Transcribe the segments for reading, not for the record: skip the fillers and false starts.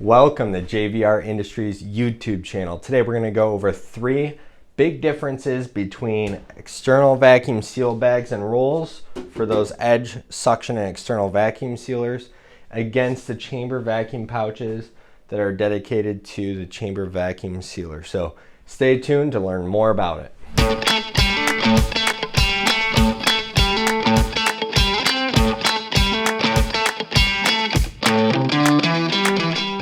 Welcome to JVR Industries YouTube channel. Today we're going to go over 3 big differences between external vacuum seal bags and rolls for those edge suction and external vacuum sealers against the chamber vacuum pouches that are dedicated to the chamber vacuum sealer. So stay tuned to learn more about it.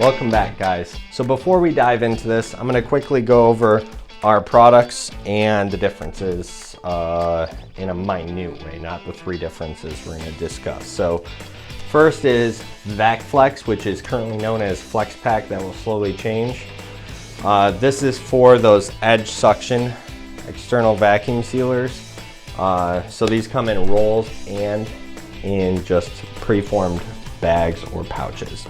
Welcome back, guys. So before we dive into this, I'm going to quickly go over our products and the differences in a minute way, not the 3 differences we're going to discuss. So first is VacFlex, which is currently known as Flex Pack. That will slowly change. This is for those edge suction external vacuum sealers. So these come in rolls and in just preformed bags or pouches.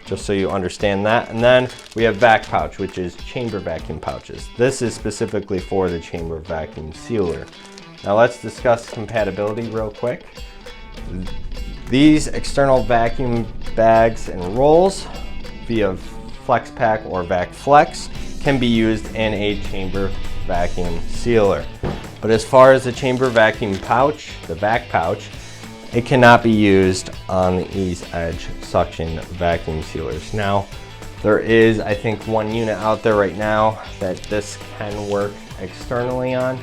Just so you understand that. And then we have VacPouch, which is chamber vacuum pouches. This is specifically for the chamber vacuum sealer. Now let's discuss compatibility real quick. These external vacuum bags and rolls via Flex Pack or VacFlex can be used in a chamber vacuum sealer. But as far as the chamber vacuum pouch, the VacPouch, it cannot be used on these edge suction vacuum sealers. Now, there is, I think, one unit out there right now that this can work externally on,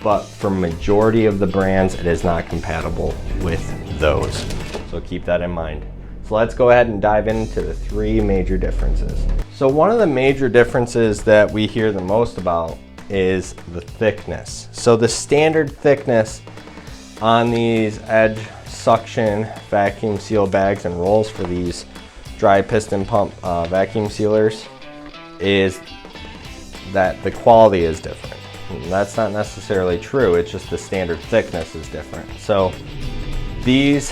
but for majority of the brands, it is not compatible with those. So keep that in mind. So let's go ahead and dive into the 3 major differences. So one of the major differences that we hear the most about is the thickness. So the standard thickness on these edge suction vacuum seal bags and rolls for these dry piston pump vacuum sealers is that the quality is different. And that's not necessarily true, it's just the standard thickness is different. So these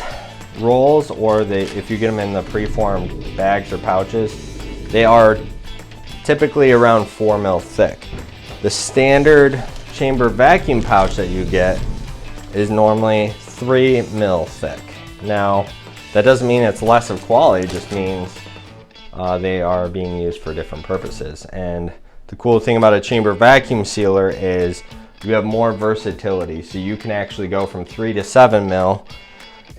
rolls, or if you get them in the preformed bags or pouches, they are typically around 4 mil thick. The standard chamber vacuum pouch that you get is normally 3 mil thick. Now, that doesn't mean it's less of quality, it just means they are being used for different purposes. And the cool thing about a chamber vacuum sealer is you have more versatility. So you can actually go from 3 to 7 mil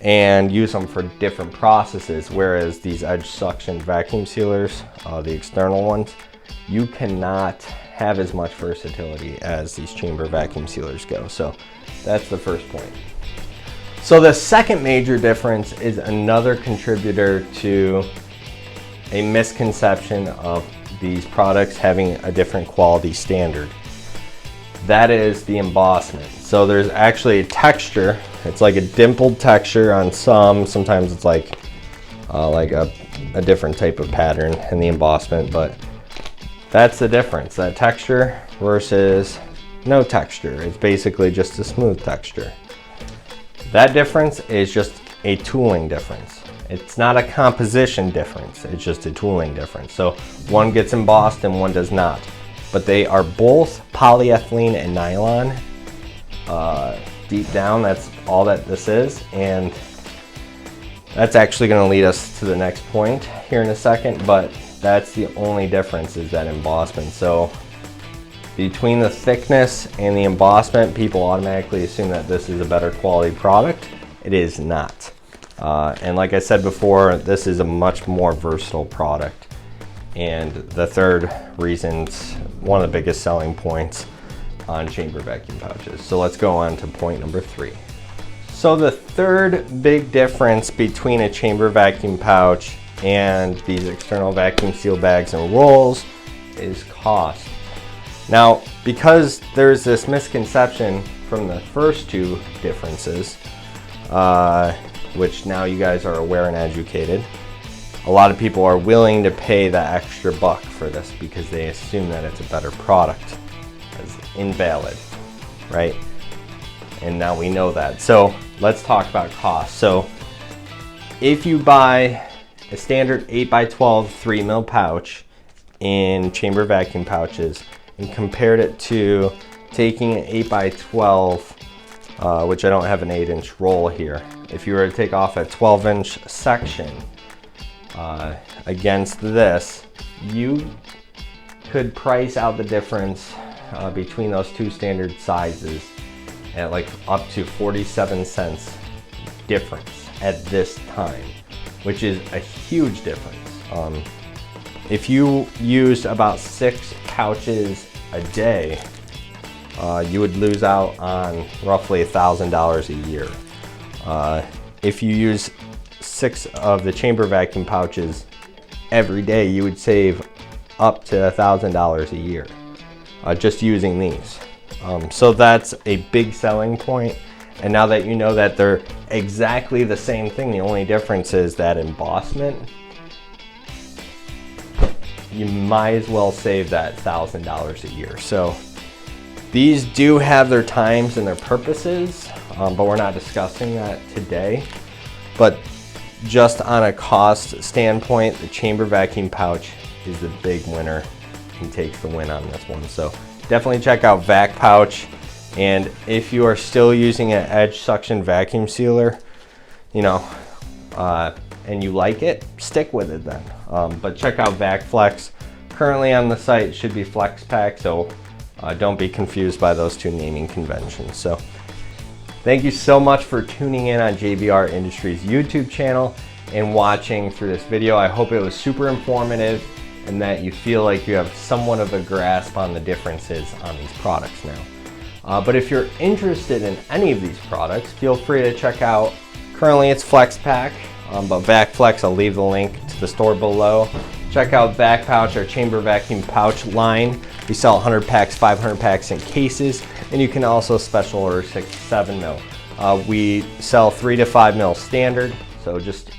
and use them for different processes, whereas these edge suction vacuum sealers, the external ones, you cannot have as much versatility as these chamber vacuum sealers go. So that's the first point. So the second major difference is another contributor to a misconception of these products having a different quality standard. That is the embossment. So there's actually a texture. It's like a dimpled texture on some. Sometimes it's like a different type of pattern in the embossment, but that's the difference. That texture versus no texture. It's basically just a smooth texture. That difference is just a tooling difference. It's not a composition difference, it's just a tooling difference. So one gets embossed and one does not. But they are both polyethylene and nylon. Deep down, that's all that this is. And that's actually going to lead us to the next point here in a second, but that's the only difference, is that embossment. So between the thickness and the embossment, people automatically assume that this is a better quality product. It is not. And like I said before, this is a much more versatile product. And the third reason's one of the biggest selling points on chamber vacuum pouches. So let's go on to point number 3. So the third big difference between a chamber vacuum pouch and these external vacuum seal bags and rolls is cost. Now, because there's this misconception from the first 2 differences, which now you guys are aware and educated, a lot of people are willing to pay the extra buck for this because they assume that it's a better product. It's invalid, right? And now we know that. So let's talk about cost. So if you buy a standard 8x12 3 mil pouch in chamber vacuum pouches and compared it to taking an 8x12, which I don't have an 8-inch roll here. If you were to take off a 12-inch section against this, you could price out the difference between those two standard sizes at like up to 47 cents difference at this time, which is a huge difference. If you used about 6 pouches a day, you would lose out on roughly $1,000 a year. If you use 6 of the chamber vacuum pouches every day, you would save up to $1,000 a year just using these. So that's a big selling point. And now that you know that they're exactly the same thing, the only difference is that embossment, you might as well save that $1,000 a year. So these do have their times and their purposes, but we're not discussing that today. But just on a cost standpoint, the chamber vacuum pouch is the big winner and takes the win on this one. So definitely check out VacPouch. And if you are still using an edge suction vacuum sealer, you know, and you like it, stick with it then. But check out VacFlex. Currently on the site it should be FlexPack, so don't be confused by those two naming conventions. So thank you so much for tuning in on JVR Industries YouTube channel and watching through this video. I hope it was super informative and that you feel like you have somewhat of a grasp on the differences on these products now. But if you're interested in any of these products, feel free to check out, currently it's FlexPack, but VacFlex, I'll leave the link to the store below. Check out VacPouch, our chamber vacuum pouch line. We sell 100 packs, 500 packs in cases, and you can also special order 6 to 7 mil. We sell 3 to 5 mil standard, so just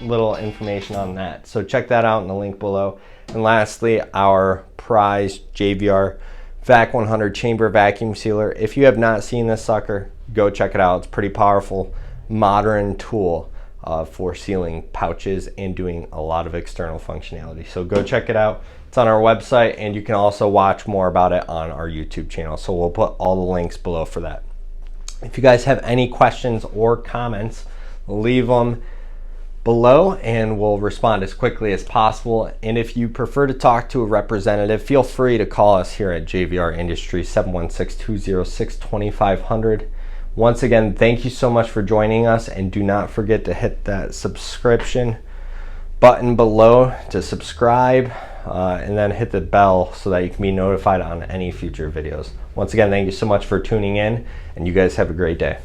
little information on that. So check that out in the link below. And lastly, our prized JVR Vac100 chamber vacuum sealer. If you have not seen this sucker, go check it out. It's a pretty powerful, modern tool for sealing pouches and doing a lot of external functionality. So go check it out. It's on our website, and you can also watch more about it on our YouTube channel. So we'll put all the links below for that. If you guys have any questions or comments, leave them below and we'll respond as quickly as possible. And if you prefer to talk to a representative, feel free to call us here at JVR Industries, 716-206-2500. Once again, thank you so much for joining us, and do not forget to hit that subscription button below to subscribe, and then hit the bell so that you can be notified on any future videos. Once again, thank you so much for tuning in, and you guys have a great day.